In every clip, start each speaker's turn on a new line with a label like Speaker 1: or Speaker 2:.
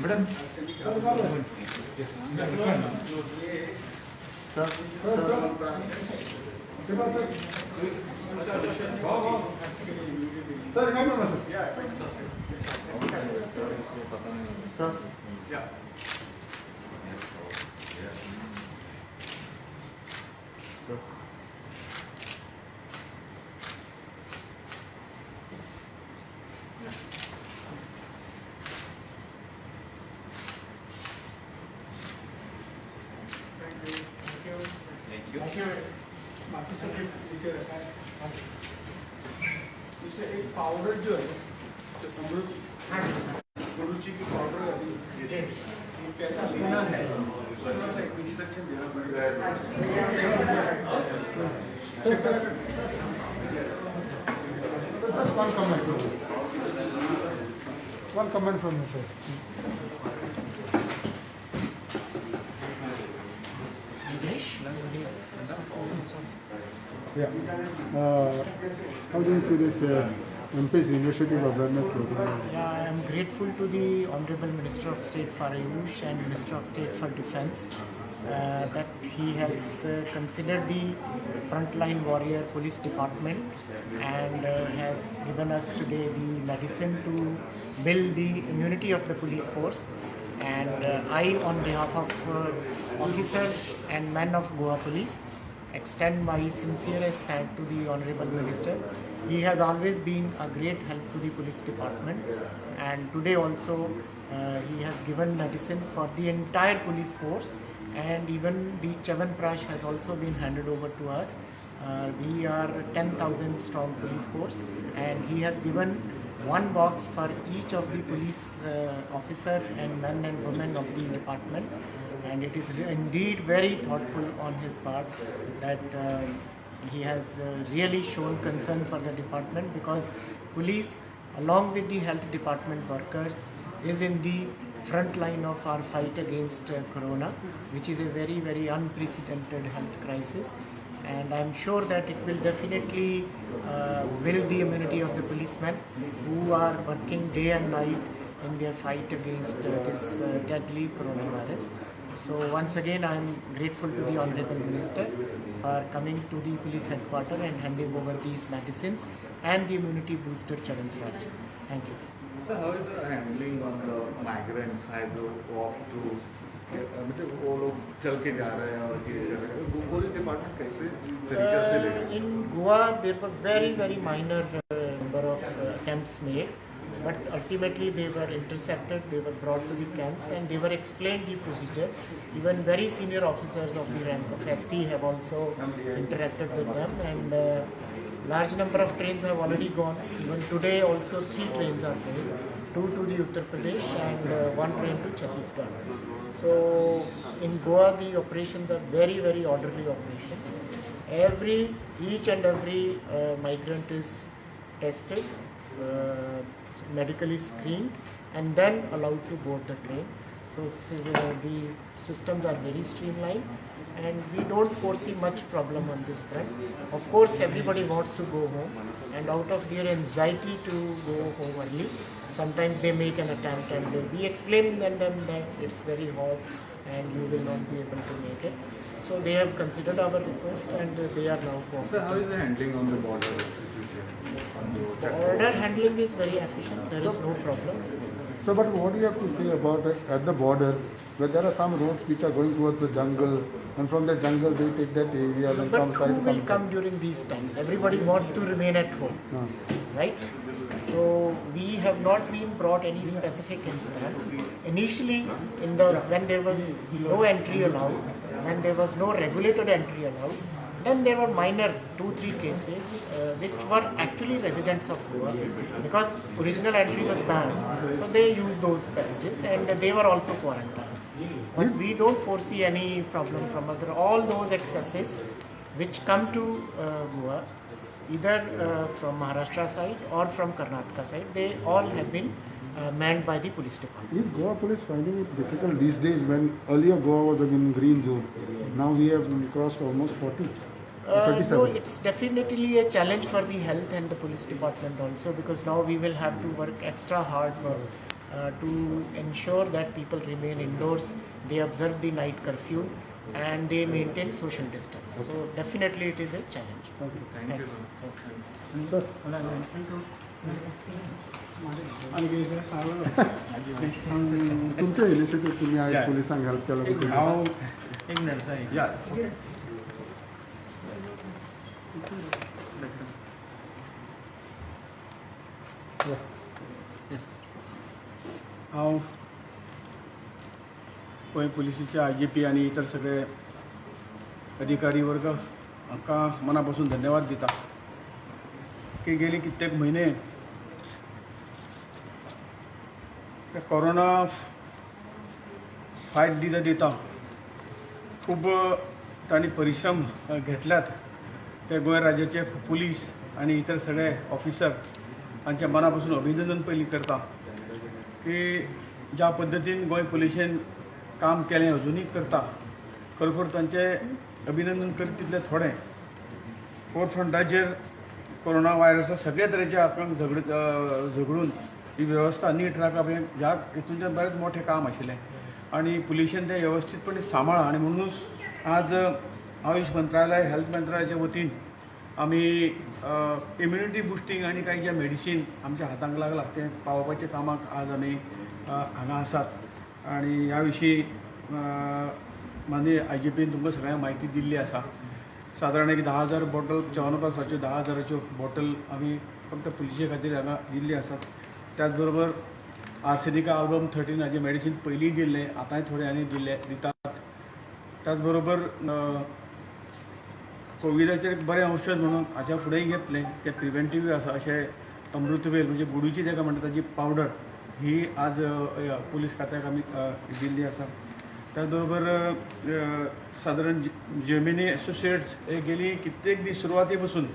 Speaker 1: Madam. Sir, come on, sir. Sir. Yeah. Thank you. इसमें एक powder जो है गुरुजी की पाउडर ये कैसा लेना है इंस्ट्रक्शन देना पड़ेगा one comment from you, sir. Yeah. How do you see this MP's Initiative Awareness Program?
Speaker 2: Yeah, I am grateful to the Honorable Minister of State for Ayush and Minister of State for Defence that he has considered the frontline warrior police department and has given us today the medicine to build the immunity of the police force. And I, on behalf of officers and men of Goa Police, extend my sincerest thanks to the Honorable Minister. He has always been a great help to the police department, and today also he has given medicine for the entire police force, and even the Chyawanprash has also been handed over to us. We are 10,000 strong police force, and he has given one box for each of the police officer and men and women of the department. And it is indeed very thoughtful on his part that he has really shown concern for the department, because police, along with the health department workers, is in the front line of our fight against corona, which is a very, very unprecedented health crisis. And I am sure that it will definitely build the immunity of the policemen who are working day and night in their fight against this deadly coronavirus. So once again, I am grateful to the Honorable Minister for coming to the police headquarters and handing over these medicines and the immunity booster Chyawanprash. Thank you.
Speaker 1: So how is the handling on the migrants as they walk to? मतलब वो लोग चल के जा रहे हैं और ये जा रहे हैं, पुलिस डिपार्टमेंट कैसे तरीके से ले रहे हैं?
Speaker 2: In Goa, there were very minor number of attempts made, but ultimately they were intercepted, they were brought to the camps, and they were explained the procedure. Even very senior officers of the rank of SP have also interacted with them, and large number of trains have already gone. Even today also 3 trains are going, 2 to the Uttar Pradesh and 1 train to Chhattisgarh. So in Goa the operations are very orderly operations. Each and every migrant is tested, medically screened, and then allowed to board the train. So the systems are very streamlined, and we don't foresee much problem on this front. Of course, everybody wants to go home, and out of their anxiety to go home early, sometimes they make an attempt, and we explain to them that it's very hot and you will not be able to make it. So they have considered our request, and they are now going.
Speaker 1: So how is the handling on the border?
Speaker 2: Border handling is very efficient. There is no problem.
Speaker 3: So, but what do you have to say about at the border, where there are some roads which are going towards the jungle, and from the jungle they take that area and
Speaker 2: But who will come during these times? Everybody wants to remain at home, right? So we have not been brought any specific instance. Initially, when there was no entry allowed, when there was no regulated entry allowed, then there were minor 2-3 cases which were actually residents of Goa, because original entry was banned. So they used those passages, and they were also quarantined. But we don't foresee any problem from all those excesses which come to Goa, either from Maharashtra side or from Karnataka side. They all have been manned by the police department.
Speaker 3: Is Goa police finding it difficult these days when earlier Goa was in green zone? Now we have crossed almost 40.
Speaker 2: No,
Speaker 3: 37.
Speaker 2: it's definitely a challenge for the health and the police department also, because now we will have to work extra hard to ensure that people remain indoors, they observe the night curfew, and they maintain social distance. So definitely it is a challenge.
Speaker 1: Thank you, sir.
Speaker 3: Sir, तुमच्या initiative तुम्ही आज पोलिसांक help केला
Speaker 4: हांव एक minute या हांव Goa पुलिसेचे IGP आनी इतर सगळे अधिकारी वर्ग हांकां मना पासून धन्यवाद दिता की गेली कित्येक म्हयने त्या कोरोना फायट दिता खूब तांणी परिश्रम घेतल्यात ते गोंय राज्याचे पुलीस आनी इतर सगळे ऑफिसर हांचे मना पासून अभिनंदन पयलीं करता की ज्या पद्दतीन गोंय पुलिशेन काम केलें अजुनूय करता खरोखर तांचे अभिनंदन करता तितले थोडे फोरफ्रंटाचेर कोरोना वायरसा सगळे तरेचे आकांक झगडून ही वेवस्था नीट राखप हें ह्या हितूंतल्यान बरेंच मोठें काम आशिल्लें आनी पुलिशेन तें वेवस्थीतपणे सांबाळ्ळां आनी म्हणूनच आज आयुष मंत्रालय हेल्थ मंत्रालयाच्या वतीन आमी इम्युनिटी बुस्टींग आनी कांय जे मेडिसीन आमच्या हातांक लागला ते पावोवपाच्या कामाक आज आमी हांगा आसात आनी ह्या विशीं माननीय IGPन तुमकां सगळ्यांक म्हायती दिल्ली आसा सादारण एक 10,000 बॉटल च्यवनप्राशाच्यो 10,000च्यो बॉटल आमी फक्त पुलिशे खातीर हांगा दिल्ली आसात त्याच बरोबर आर्सेनिका आल्बम 13 हाजे मेडिसीन पयलीं दिल्लें आतांय थोडे आनी दितात त्याच बरोबर कोविडाचेर एक बरें औषध म्हणून हाच्या फुडेंय घेतलें तें प्रिवेंटिव्ह आसा अशें अमृतवेल म्हणजे गुडूची ताका म्हणटा ताची पावडर ही आज पुलीस खात्याक आमी दिल्ली आसा त्याच बरोबर सादारण जेमिनी एसोसिएट्स हे गेली कित्येक दीस सुरवाती पासून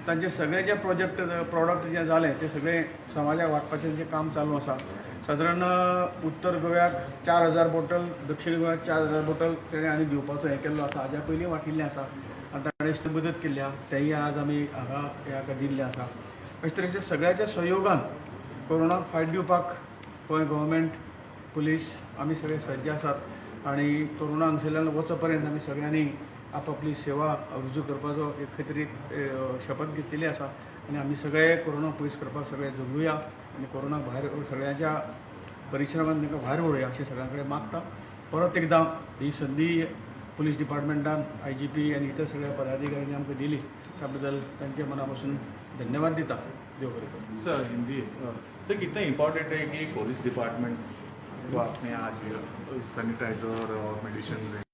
Speaker 4: तांचे सगळे जे प्रॉडक्ट जे जाले ते सगळे समाजाक वाटपाचें जे काम चालू आसा सादारण उत्तर गोव्याक 4,000 बॉटल दक्षिण गोव्याक 4,000 बॉटल तेणें आनी दिवपाचो हें केल्लो आसा हाज्या पयलीं वाटिल्लें आसा आनी ताणें मदत केल्ली आहा तेंय आज आमी हांगा ह्याका दिल्लें आसा अशे तरेच्या सगळ्याच्या सहयोगान कोरोनाक फायट दिवपाक गोंय गव्हर्मेंट पुलीस आमी सगळे सज्ज आसात आनी कोरोना हांगसरल्यान वच पर्यंत आमी सगळ्यांनी आपापली सेवा रुजू करपाचो एक खंय तरी शपथ घेतलेली आसा आनी आमी सगळे कोरोना पयस करपाक सगळे झगडुया आनी कोरोनाक भायर सगळ्यांच्या परिश्रमान तांकां भायर उडोवया अशें सगळ्यां कडेन मागता परत एकदां ही संदी पुलीस डिपार्टमेंटान IGP आनी इतर सगळ्या पदाधिकाऱ्यांनी आमकां दिली त्या बद्दल तांचे मना पासून धन्यवाद दिता देव बरें करूं
Speaker 1: सर हिंदी सर कितना इम्पोर्टेंट है कि पुलिस डिपार्टमेंट को अपने आज सैनिटाइजर और मेडिसिन